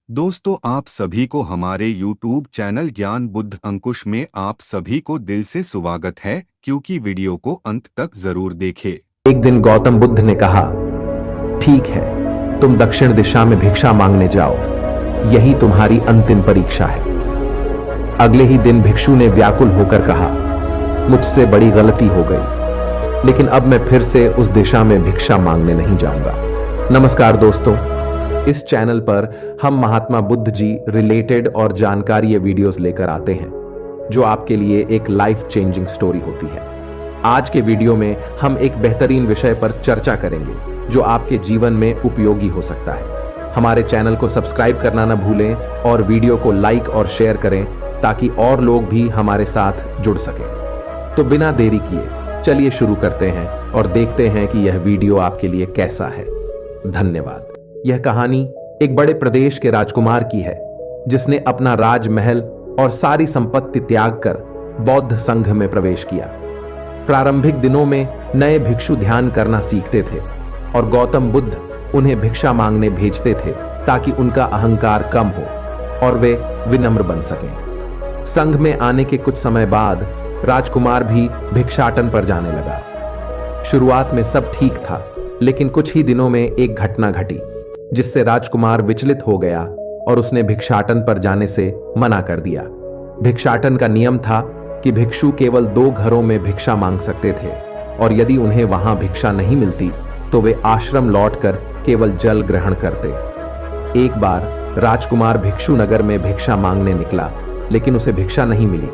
दोस्तों, आप सभी को हमारे YouTube चैनल ज्ञान बुद्ध अंकुश में आप सभी को दिल से स्वागत है, क्योंकि वीडियो को अंत तक जरूर देखें। एक दिन गौतम बुद्ध ने कहा, ठीक है, तुम दक्षिण दिशा में भिक्षा मांगने जाओ, यही तुम्हारी अंतिम परीक्षा है। अगले ही दिन भिक्षु ने व्याकुल होकर कहा, मुझसे बड़ी गलती हो गई, लेकिन अब मैं फिर से उस दिशा में भिक्षा मांगने नहीं जाऊंगा। नमस्कार दोस्तों, इस चैनल पर हम महात्मा बुद्ध जी रिलेटेड और जानकारी वीडियोस लेकर आते हैं, जो आपके लिए एक लाइफ चेंजिंग स्टोरी होती है। आज के वीडियो में हम एक बेहतरीन विषय पर चर्चा करेंगे, जो आपके जीवन में उपयोगी हो सकता है। हमारे चैनल को सब्सक्राइब करना न भूलें और वीडियो को लाइक और शेयर करें, ताकि और लोग भी हमारे साथ जुड़ सकें। तो बिना देरी किए चलिए शुरू करते हैं और देखते हैं कि यह वीडियो आपके लिए कैसा है। धन्यवाद। यह कहानी एक बड़े प्रदेश के राजकुमार की है, जिसने अपना राजमहल और सारी संपत्ति त्याग कर बौद्ध संघ में प्रवेश किया। प्रारंभिक दिनों में नए भिक्षु ध्यान करना सीखते थे और गौतम बुद्ध उन्हें भिक्षा मांगने भेजते थे, ताकि उनका अहंकार कम हो और वे विनम्र बन सकें। संघ में आने के कुछ समय बाद राजकुमार भी भिक्षाटन पर जाने लगा। शुरुआत में सब ठीक था, लेकिन कुछ ही दिनों में एक घटना घटी, जिससे राजकुमार विचलित हो गया और उसने भिक्षाटन पर जाने से मना कर दिया। भिक्षाटन का नियम था कि भिक्षु केवल 2 घरों में भिक्षा मांग सकते थे, और यदि उन्हें वहां भिक्षा नहीं मिलती तो वे आश्रम लौटकर केवल जल ग्रहण करते। एक बार राजकुमार भिक्षु नगर में भिक्षा मांगने निकला, लेकिन उसे भिक्षा नहीं मिली।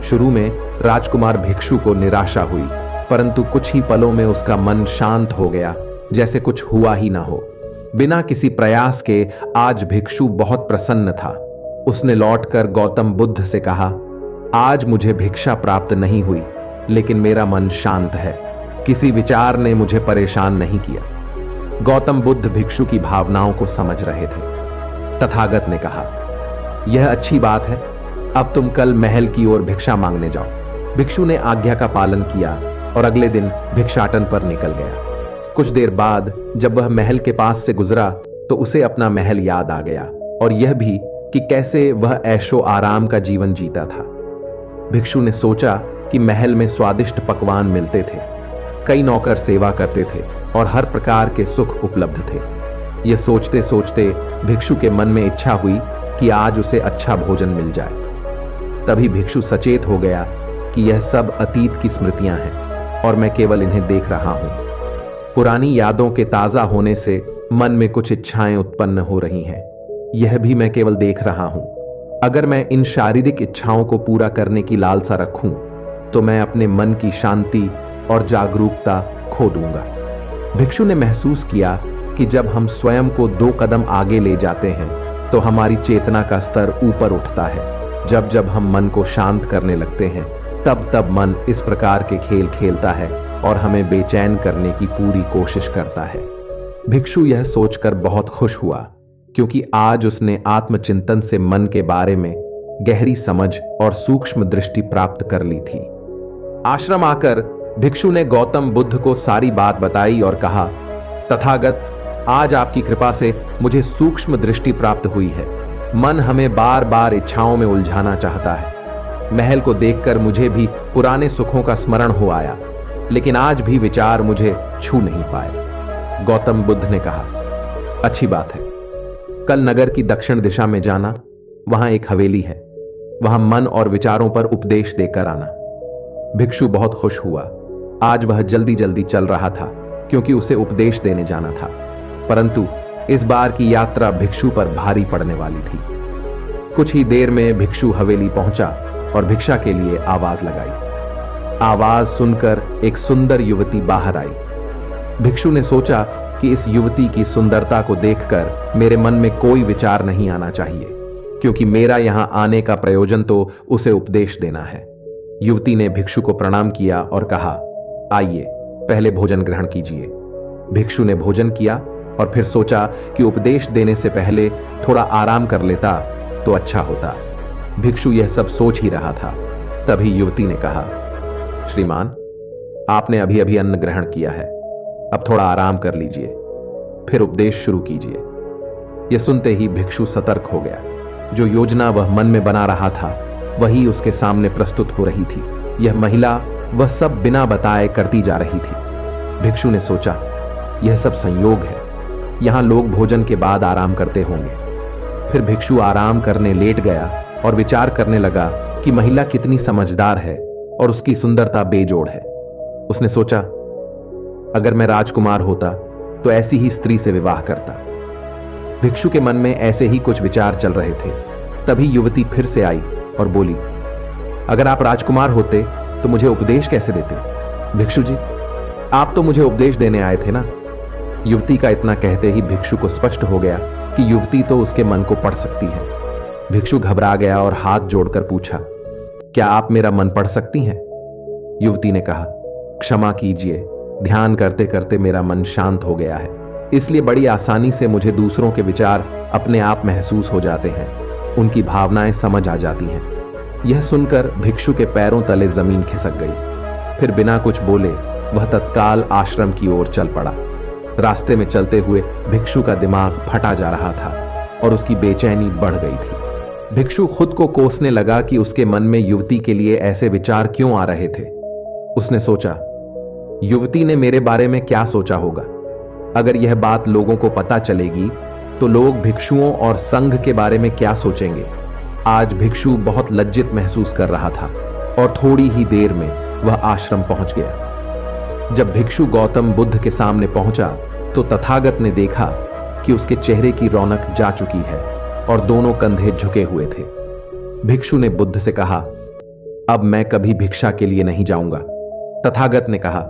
शुरू में राजकुमार भिक्षु को निराशा हुई, परंतु कुछ ही पलों में उसका मन शांत हो गया, जैसे कुछ हुआ ही ना हो। बिना किसी प्रयास के आज भिक्षु बहुत प्रसन्न था। उसने लौटकर गौतम बुद्ध से कहा, आज मुझे भिक्षा प्राप्त नहीं हुई, लेकिन मेरा मन शांत है। किसी विचार ने मुझे परेशान नहीं किया। गौतम बुद्ध भिक्षु की भावनाओं को समझ रहे थे। तथागत ने कहा, यह अच्छी बात है, अब तुम कल महल की ओर भिक्षा मांगने जाओ। भिक्षु ने आज्ञा का पालन किया और अगले दिन भिक्षाटन पर निकल गया। कुछ देर बाद जब वह महल के पास से गुजरा तो उसे अपना महल याद आ गया, और यह भी कि कैसे वह ऐशो आराम का जीवन जीता था। भिक्षु ने सोचा कि महल में स्वादिष्ट पकवान मिलते थे, कई नौकर सेवा करते थे और हर प्रकार के सुख उपलब्ध थे। यह सोचते सोचते भिक्षु के मन में इच्छा हुई कि आज उसे अच्छा भोजन मिल जाए। तभी भिक्षु सचेत हो गया कि यह सब अतीत की स्मृतियां हैं और मैं केवल इन्हें देख रहा हूं। पुरानी यादों के ताजा होने से मन में कुछ इच्छाएं उत्पन्न हो रही हैं, यह भी मैं केवल देख रहा हूं। अगर मैं इन शारीरिक इच्छाओं को पूरा करने की लालसा रखूं, तो मैं अपने मन की शांति और जागरूकता खो दूंगा। भिक्षु ने महसूस किया कि जब हम स्वयं को 2 कदम आगे ले जाते हैं, तो हमारी चेतना का स्तर ऊपर उठता है। जब जब हम मन को शांत करने लगते हैं, तब तब मन इस प्रकार के खेल खेलता है और हमें बेचैन करने की पूरी कोशिश करता है। भिक्षु यह सोचकर बहुत खुश हुआ, क्योंकि आज उसने आत्मचिंतन से मन के बारे में गहरी समझ और सूक्ष्म दृष्टि प्राप्त कर ली थी। आश्रम आकर भिक्षु ने गौतम बुद्ध को सारी बात बताई और कहा, तथागत, आज आपकी कृपा से मुझे सूक्ष्म दृष्टि प्राप्त हुई है। मन हमें बार बार इच्छाओं में उलझाना चाहता है। महल को देखकर मुझे भी पुराने सुखों का स्मरण हो आया, लेकिन आज भी विचार मुझे छू नहीं पाए। गौतम बुद्ध ने कहा, अच्छी बात है, कल नगर की दक्षिण दिशा में जाना, वहां एक हवेली है, वहां मन और विचारों पर उपदेश देकर आना। भिक्षु बहुत खुश हुआ। आज वह जल्दी जल्दी चल रहा था, क्योंकि उसे उपदेश देने जाना था, परंतु इस बार की यात्रा भिक्षु पर भारी पड़ने वाली थी। कुछ ही देर में भिक्षु हवेली पहुंचा और भिक्षा के लिए आवाज लगाई। आवाज सुनकर एक सुंदर युवती बाहर आई। भिक्षु ने सोचा कि इस युवती की सुंदरता को देखकर मेरे मन में कोई विचार नहीं आना चाहिए, क्योंकि मेरा यहां आने का प्रयोजन तो उसे उपदेश देना है। युवती ने भिक्षु को प्रणाम किया और कहा, आइए, पहले भोजन ग्रहण कीजिए। भिक्षु ने भोजन किया और फिर सोचा कि उपदेश देने से पहले थोड़ा आराम कर लेता तो अच्छा होता। भिक्षु यह सब सोच ही रहा था, तभी युवती ने कहा, श्रीमान, आपने अभी अभी अन्न ग्रहण किया है, अब थोड़ा आराम कर लीजिए, फिर उपदेश शुरू कीजिए। यह सुनते ही भिक्षु सतर्क हो गया। जो योजना वह मन में बना रहा था वही उसके सामने प्रस्तुत हो रही थी। यह महिला वह सब बिना बताए करती जा रही थी। भिक्षु ने सोचा, यह सब संयोग है। यहां लोग भोजन के बाद आराम करते होंगे। फिर भिक्षु आराम करने लेट गया और विचार करने लगा कि महिला कितनी समझदार है और उसकी सुंदरता बेजोड़ है। उसने सोचा, अगर मैं राजकुमार होता तो ऐसी ही स्त्री से विवाह करता। भिक्षु के मन में ऐसे ही कुछ विचार चल रहे थे। तभी युवती फिर से आई और बोली, अगर आप राजकुमार होते तो मुझे उपदेश कैसे देते? भिक्षु जी, आप तो मुझे उपदेश देने आए थे ना। युवती का इतना कहते ही भिक्षु को स्पष्ट हो गया कि युवती तो उसके मन को पढ़ सकती है। भिक्षु घबरा गया और हाथ जोड़कर पूछा, क्या आप मेरा मन पढ़ सकती हैं? युवती ने कहा, क्षमा कीजिए, ध्यान करते करते मेरा मन शांत हो गया है, इसलिए बड़ी आसानी से मुझे दूसरों के विचार अपने आप महसूस हो जाते हैं, उनकी भावनाएं समझ आ जाती हैं। यह सुनकर भिक्षु के पैरों तले जमीन खिसक गई। फिर बिना कुछ बोले वह तत्काल आश्रम की ओर चल पड़ा। रास्ते में चलते हुए भिक्षु का दिमाग फटा जा रहा था और उसकी बेचैनी बढ़ गई थी। भिक्षु खुद को कोसने लगा कि उसके मन में युवती के लिए ऐसे विचार क्यों आ रहे थे। उसने सोचा, युवती ने मेरे बारे में क्या सोचा होगा? अगर यह बात लोगों को पता चलेगी तो लोग भिक्षुओं और संघ के बारे में क्या सोचेंगे? आज भिक्षु बहुत लज्जित महसूस कर रहा था और थोड़ी ही देर में वह आश्रम पहुंच गया। जब भिक्षु गौतम बुद्ध के सामने पहुंचा तो तथागत ने देखा कि उसके चेहरे की रौनक जा चुकी है और दोनों कंधे झुके हुए थे। भिक्षु ने बुद्ध से कहा, अब मैं कभी भिक्षा के लिए नहीं जाऊंगा। तथागत ने कहा,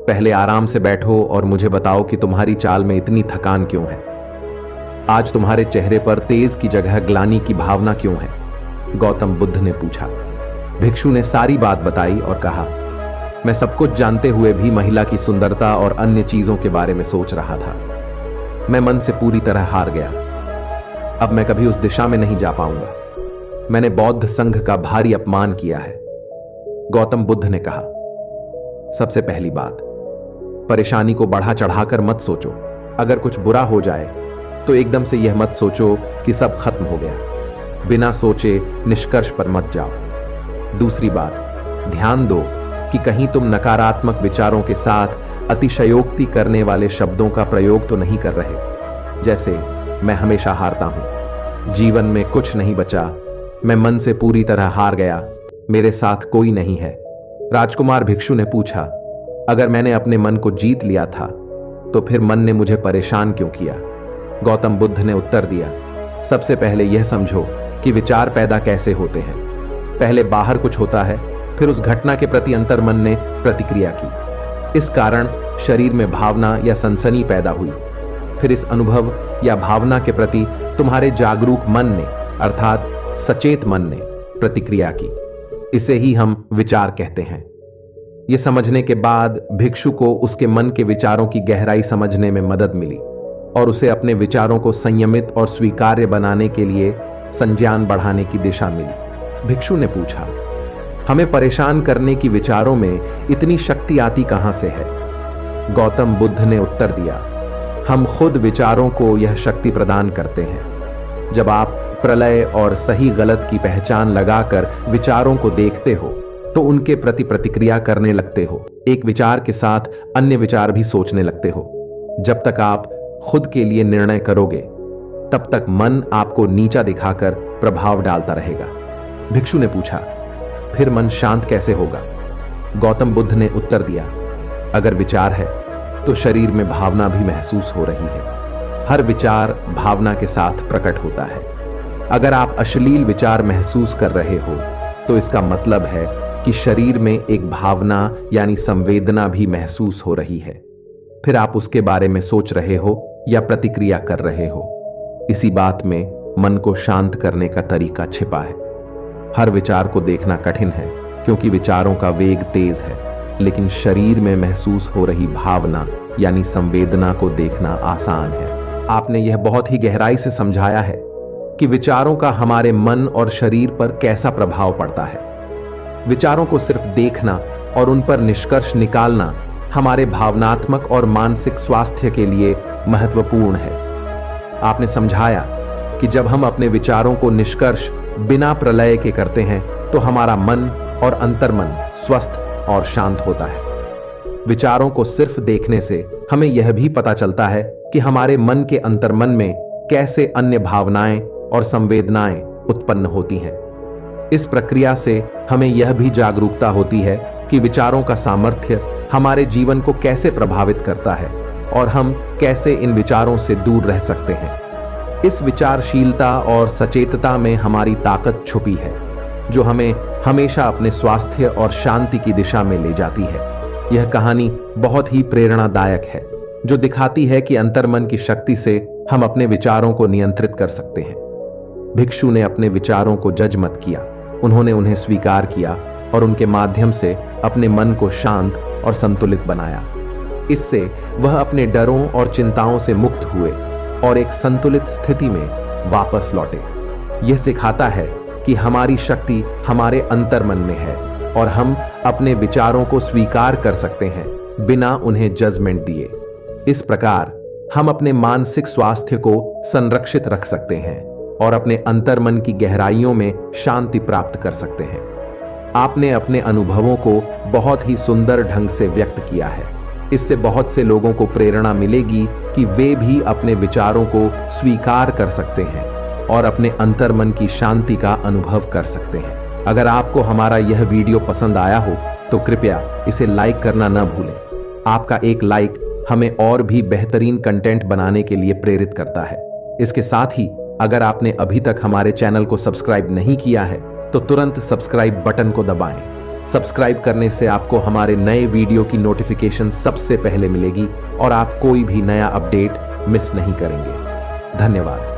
पहले आराम से बैठो और मुझे बताओ कि तुम्हारी चाल में इतनी थकान क्यों है? आज तुम्हारे चेहरे पर तेज की जगह ग्लानि की भावना क्यों है? गौतम बुद्ध ने पूछा। भिक्षु ने सारी बात बताई और कहा, मैं सब कुछ जानते हुए भी महिला की सुंदरता और अन्य चीजों के बारे में सोच रहा था। मैं मन से पूरी तरह हार गया। अब मैं कभी उस दिशा में नहीं जा पाऊंगा। मैंने बौद्ध संघ का भारी अपमान किया है। गौतम बुद्ध ने कहा, सबसे पहली बात, परेशानी को बढ़ा चढ़ाकर मत सोचो। अगर कुछ बुरा हो जाए तो एकदम से यह मत सोचो कि सब खत्म हो गया। बिना सोचे निष्कर्ष पर मत जाओ। दूसरी बात, ध्यान दो कि कहीं तुम नकारात्मक विचारों के साथ अतिशयोक्ति करने वाले शब्दों का प्रयोग तो नहीं कर रहे, जैसे मैं हमेशा हारता हूं, जीवन में कुछ नहीं बचा, मैं मन से पूरी तरह हार गया, मेरे साथ कोई नहीं है। राजकुमार भिक्षु ने पूछा, अगर मैंने अपने मन को जीत लिया था तो फिर मन ने मुझे परेशान क्यों किया? गौतम बुद्ध ने उत्तर दिया, सबसे पहले यह समझो कि विचार पैदा कैसे होते हैं। पहले बाहर कुछ होता है, फिर उस घटना के प्रति अंतर्मन ने प्रतिक्रिया की। इस कारण शरीर में भावना या सनसनी पैदा हुई। फिर इस अनुभव या भावना के प्रति तुम्हारे जागरूक मन ने अर्थात सचेत मन ने प्रतिक्रिया की। इसे ही हम विचार कहते हैं। यह समझने के बाद भिक्षु को उसके मन के विचारों की गहराई समझने में मदद मिली और उसे अपने विचारों को संयमित और स्वीकार्य बनाने के लिए संज्ञान बढ़ाने की दिशा मिली। भिक्षु ने पूछा, हमें परेशान करने की विचारों में इतनी शक्ति आती कहां से है? गौतम बुद्ध ने उत्तर दिया, हम खुद विचारों को यह शक्ति प्रदान करते हैं। जब आप प्रलय और सही गलत की पहचान लगाकर विचारों को देखते हो तो उनके प्रति प्रतिक्रिया करने लगते हो। एक विचार के साथ अन्य विचार भी सोचने लगते हो। जब तक आप खुद के लिए निर्णय करोगे तब तक मन आपको नीचा दिखाकर प्रभाव डालता रहेगा। भिक्षु ने पूछा, फिर मन शांत कैसे होगा? गौतम बुद्ध ने उत्तर दिया, अगर विचार है तो शरीर में भावना भी महसूस हो रही है। हर विचार भावना के साथ प्रकट होता है। अगर आप अश्लील विचार महसूस कर रहे हो तो इसका मतलब है कि शरीर में एक भावना यानी संवेदना भी महसूस हो रही है। फिर आप उसके बारे में सोच रहे हो या प्रतिक्रिया कर रहे हो। इसी बात में मन को शांत करने का तरीका छिपा है। हर विचार को देखना कठिन है क्योंकि विचारों का वेग तेज है, लेकिन शरीर में महसूस हो रही भावना यानी संवेदना को देखना आसान है। आपने यह बहुत ही गहराई से समझाया है कि विचारों का हमारे मन और शरीर पर कैसा प्रभाव पड़ता है। विचारों को सिर्फ देखना और उन पर निष्कर्ष निकालना हमारे भावनात्मक और मानसिक स्वास्थ्य के लिए महत्वपूर्ण है। आपने समझाया कि जब हम अपने विचारों को निष्कर्ष बिना प्रलय के करते हैं तो हमारा मन और अंतर्मन स्वस्थ और शांत होता है। विचारों को सिर्फ देखने से हमें यह भी पता चलता है कि हमारे मन के अंतर्मन में कैसे अन्य भावनाएं और संवेदनाएं उत्पन्न होती हैं। इस प्रक्रिया से हमें यह भी जागरूकता होती है कि विचारों का सामर्थ्य हमारे जीवन को कैसे प्रभावित करता है और हम कैसे इन विचारों से दूर रह सकते हैं। इस विचारशीलता और सचेतता में हमारी ताकत छुपी है, जो हमें हमेशा अपने स्वास्थ्य और शांति की दिशा में ले जाती है। यह कहानी बहुत ही प्रेरणादायक है, जो दिखाती है कि अंतर्मन की शक्ति से हम अपने विचारों को नियंत्रित कर सकते हैं। भिक्षु ने अपने विचारों को जज मत किया, उन्होंने उन्हें स्वीकार किया और उनके माध्यम से अपने मन को शांत और संतुलित बनाया। इससे वह अपने डरों और चिंताओं से मुक्त हुए और एक संतुलित स्थिति में वापस लौटे। यह सिखाता है कि हमारी शक्ति हमारे अंतर्मन में है और हम अपने विचारों को स्वीकार कर सकते हैं बिना उन्हें जजमेंट दिए। इस प्रकार हम अपने मानसिक स्वास्थ्य को संरक्षित रख सकते हैं और अपने अंतर्मन की गहराइयों में शांति प्राप्त कर सकते हैं। आपने अपने अनुभवों को बहुत ही सुंदर ढंग से व्यक्त किया है। इससे बहुत से लोगों को प्रेरणा मिलेगी कि वे भी अपने विचारों को स्वीकार कर सकते हैं और अपने अंतर्मन की शांति का अनुभव कर सकते हैं। अगर आपको हमारा यह वीडियो पसंद आया हो तो कृपया इसे लाइक करना न भूलें। आपका एक लाइक हमें और भी बेहतरीन कंटेंट बनाने के लिए प्रेरित करता है। इसके साथ ही अगर आपने अभी तक हमारे चैनल को सब्सक्राइब नहीं किया है तो तुरंत सब्सक्राइब बटन को दबाएं। सब्सक्राइब करने से आपको हमारे नए वीडियो की नोटिफिकेशन सबसे पहले मिलेगी और आप कोई भी नया अपडेट मिस नहीं करेंगे। धन्यवाद।